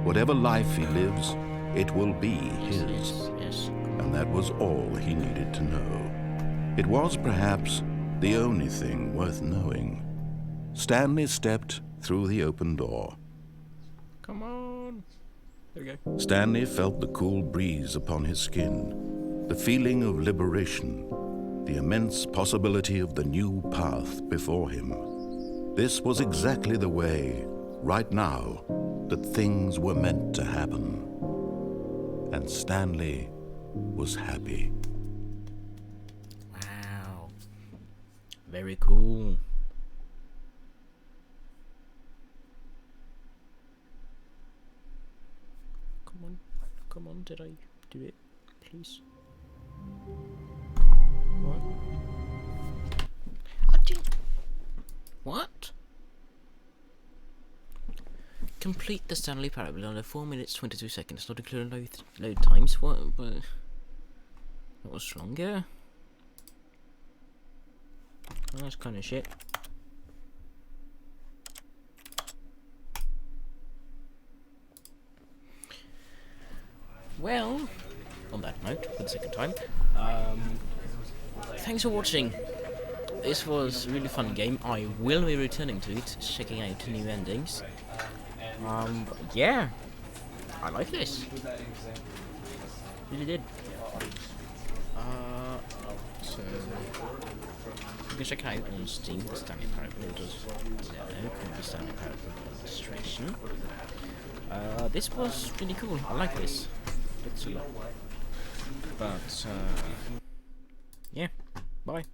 Whatever life he lives, it will be his. Yes. And that was all he needed to know. It was perhaps the only thing worth knowing. Stanley stepped through the open door. Come on. There we go. Stanley felt the cool breeze upon his skin, the feeling of liberation, the immense possibility of the new path before him. This was exactly the way, right now, that things were meant to happen. And Stanley was happy. Wow. Very cool. Come on, did I do it? Please. What? What? Complete the Stanley Parable under 4 minutes 22 seconds, not including load times. What? But that was longer. Oh, that's kind of shit. Well, on that note, for the second time, thanks for watching. This was a really fun game. I will be returning to it, checking out new endings. Yeah, I like this. Really did. So you can check out on Steam the Stanley Parable. It does the Stanley Parable illustration. This was really cool. I like this. It's a lot. But yeah, bye.